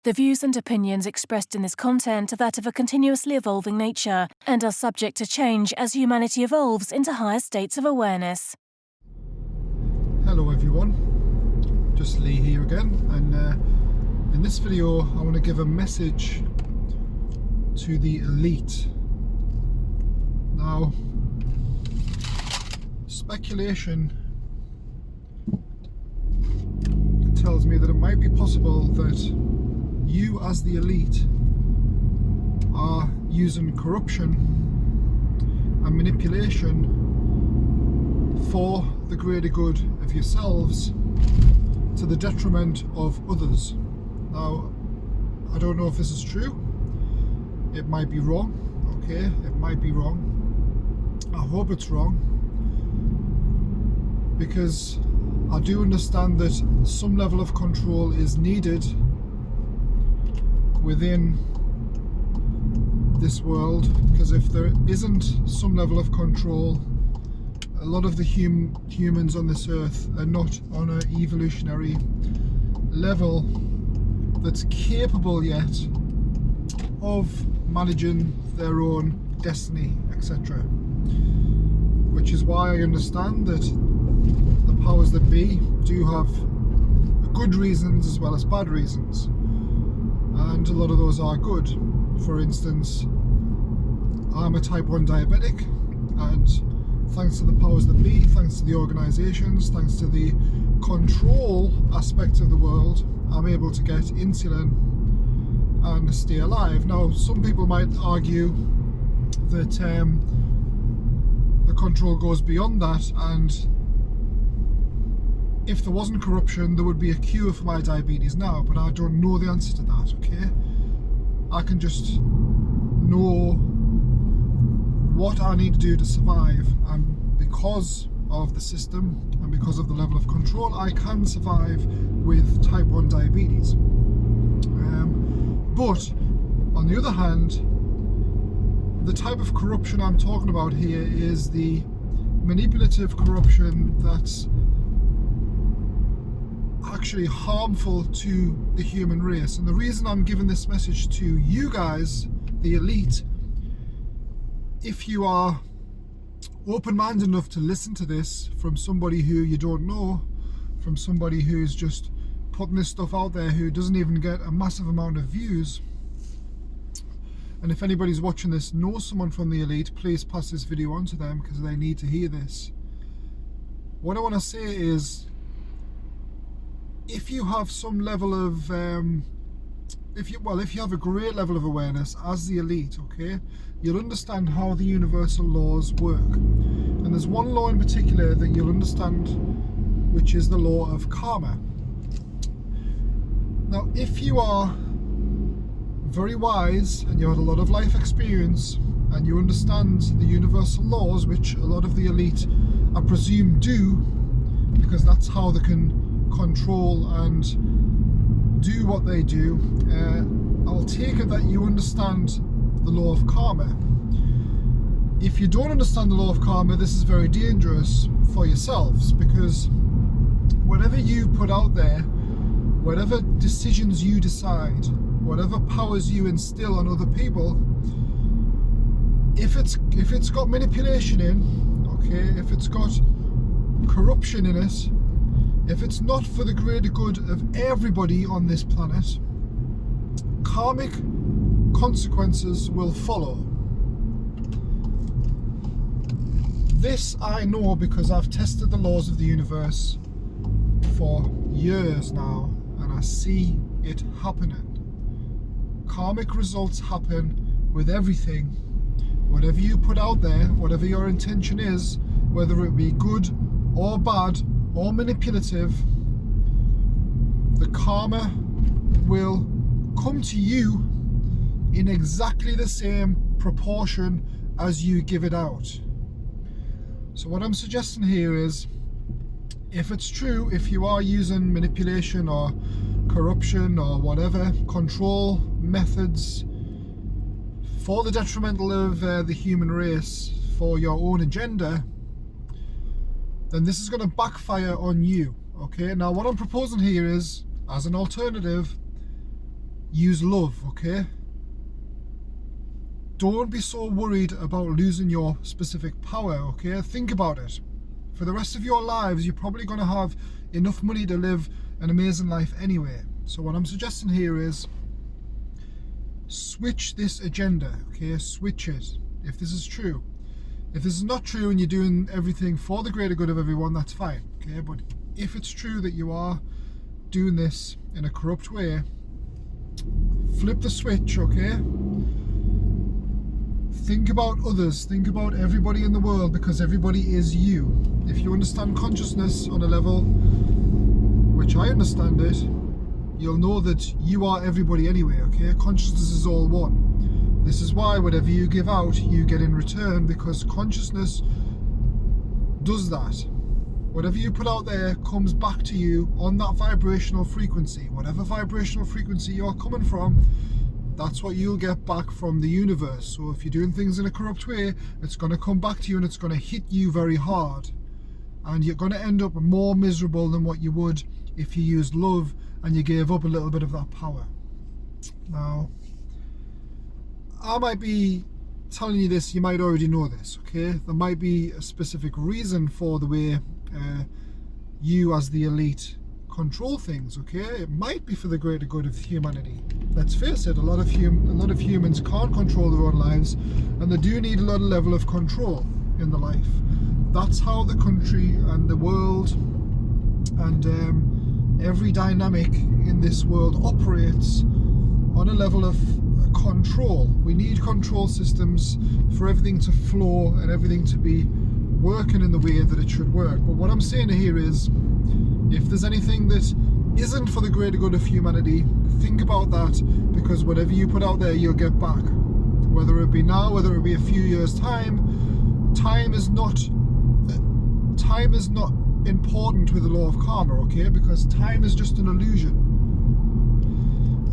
The views and opinions expressed in this content are that of a continuously evolving nature and are subject to change as humanity evolves into higher states of awareness. Hello everyone, just Lee here again, and in this video I want to give a message to the elite. Now, speculation tells me that it might be possible that you as the elite are using corruption and manipulation for the greater good of yourselves to the detriment of others. Now, I don't know if this is true. It might be wrong, okay? It might be wrong. I hope it's wrong, because I do understand that some level of control is needed within this world, because if there isn't some level of control, a lot of the humans on this earth are not on an evolutionary level that's capable yet of managing their own destiny, etc. Which is why I understand that the powers that be do have good reasons as well as bad reasons, and a lot of those are good. For instance, I'm a type 1 diabetic, and thanks to the powers that be, thanks to the organisations, thanks to the control aspect of the world, I'm able to get insulin and stay alive. Now, some people might argue that the control goes beyond that, and if there wasn't corruption, there would be a cure for my diabetes now, but I don't know the answer to that, okay? I can just know what I need to do to survive, and because of the system and because of the level of control, I can survive with type 1 diabetes. But on the other hand, the type of corruption I'm talking about here is the manipulative corruption that's actually harmful to the human race. And the reason I'm giving this message to you guys, the elite, if you are open-minded enough to listen to this from somebody who you don't know, from somebody who's just putting this stuff out there who doesn't even get a massive amount of views, and if anybody's watching this knows someone from the elite, please pass this video on to them, because they need to hear this. What I want to say is, if you have some level of if you have a great level of awareness as the elite, okay, you'll understand how the universal laws work. And there's one law in particular that you'll understand, which is the law of karma. Now, if you are very wise and you had a lot of life experience and you understand the universal laws, which a lot of the elite, I presume, do, because that's how they can control and do what they do, I'll take it that you understand the law of karma. If you don't understand the law of karma, this is very dangerous for yourselves, because whatever you put out there, whatever decisions you decide, whatever powers you instill on other people, if it's got manipulation in, okay, if it's got corruption in it, if it's not for the greater good of everybody on this planet, karmic consequences will follow. This I know because I've tested the laws of the universe for years now, and I see it happening. Karmic results happen with everything. Whatever you put out there, whatever your intention is, whether it be good or bad or manipulative, the karma will come to you in exactly the same proportion as you give it out. So what I'm suggesting here is, if it's true, if you are using manipulation or corruption or whatever control methods for the detrimental of the human race for your own agenda, then this is going to backfire on you. Okay, now what I'm proposing here is, as an alternative, use love, okay? Don't be so worried about losing your specific power, okay? Think about it. For the rest of your lives, you're probably going to have enough money to live an amazing life anyway. So what I'm suggesting here is switch this agenda, okay? Switch it. If this is true. If this is not true and you're doing everything for the greater good of everyone, that's fine, okay? But if it's true that you are doing this in a corrupt way, flip the switch, okay? Think about others, think about everybody in the world, because everybody is you. If you understand consciousness on a level which I understand it, you'll know that you are everybody anyway, okay? Consciousness is all one. This is why whatever you give out, you get in return, because consciousness does that. Whatever you put out there comes back to you on that vibrational frequency. Whatever vibrational frequency you're coming from, that's what you'll get back from the universe. So if you're doing things in a corrupt way, it's going to come back to you and it's going to hit you very hard. And you're going to end up more miserable than what you would if you used love and you gave up a little bit of that power. Now, I might be telling you this, you might already know this, okay? There might be a specific reason for the way you as the elite control things, okay? It might be for the greater good of humanity. Let's face it, a lot of humans can't control their own lives, and they do need a lot of level of control in the life. That's how the country and the world and every dynamic in this world operates, on a level of control. We need control systems for everything to flow and everything to be working in the way that it should work. But what I'm saying here is, if there's anything that isn't for the greater good of humanity, think about that, because whatever you put out there, you'll get back. Whether it be now, whether it be a few years' time, time is not important with the law of karma, okay? Because time is just an illusion.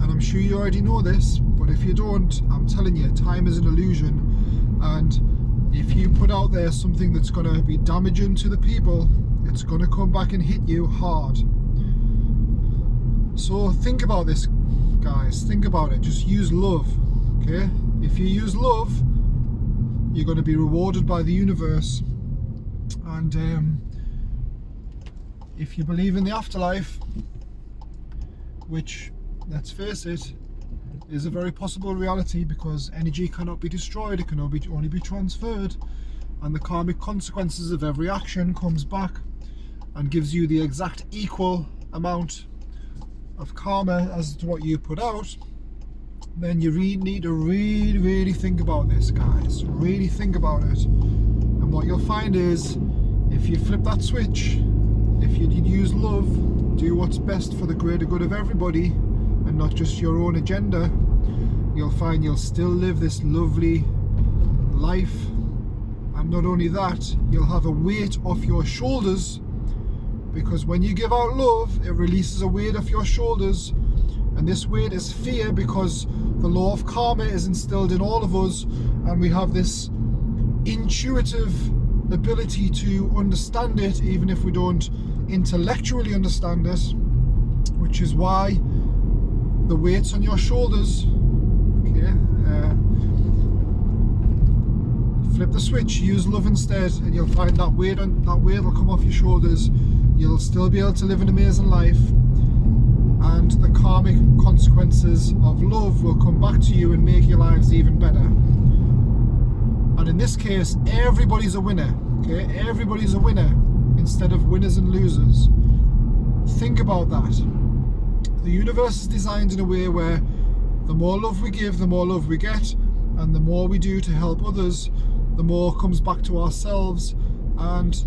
And I'm sure you already know this, but if you don't, I'm telling you, time is an illusion. And if you put out there something that's going to be damaging to the people, it's going to come back and hit you hard. So think about this, guys. Think about it. Just use love, okay? If you use love, you're going to be rewarded by the universe. And if you believe in the afterlife, which, let's face it, is a very possible reality, because energy cannot be destroyed, it can only be transferred, and the karmic consequences of every action comes back and gives you the exact equal amount of karma as to what you put out. Then you need to really think about this, guys. Really think about it. And what you'll find is, if you flip that switch, if you use love, do what's best for the greater good of everybody and not just your own agenda, you'll find you'll still live this lovely life. And not only that, you'll have a weight off your shoulders, because when you give out love, it releases a weight off your shoulders, and this weight is fear, because the law of karma is instilled in all of us, and we have this intuitive ability to understand it, even if we don't intellectually understand it, which is why the weight's on your shoulders, okay? Flip the switch, use love instead, and you'll find that weight will come off your shoulders. You'll still be able to live an amazing life, and the karmic consequences of love will come back to you and make your lives even better. And in this case, everybody's a winner, okay? Everybody's a winner instead of winners and losers. Think about that. The universe is designed in a way where the more love we give, the more love we get, and the more we do to help others, the more comes back to ourselves. And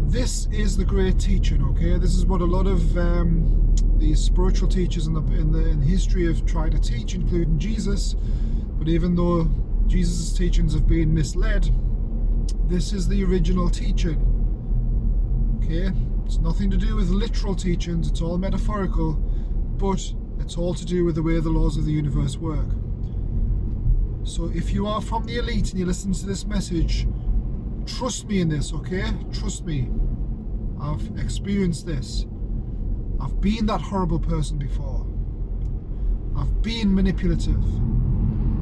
this is the great teaching, okay? This is what a lot of these spiritual teachers in the history have tried to teach, including Jesus. But even though Jesus' teachings have been misled, this is the original teaching, okay? It's nothing to do with literal teachings, it's all metaphorical, but it's all to do with the way the laws of the universe work. So if you are from the elite and you listen to this message, trust me in this, okay? Trust me. I've experienced this. I've been that horrible person before. I've been manipulative.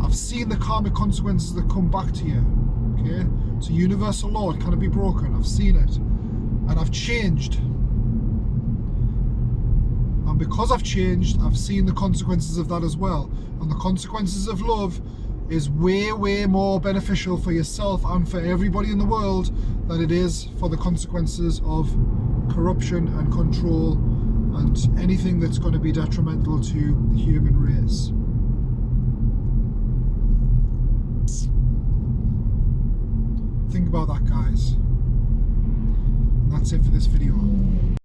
I've seen the karmic consequences that come back to you. Okay? So universal law, it cannot be broken. I've seen it. And I've changed. And because I've changed, I've seen the consequences of that as well. And the consequences of love is way, way more beneficial for yourself and for everybody in the world than it is for the consequences of corruption and control and anything that's going to be detrimental to the human race. Think about that, guys. And that's it for this video.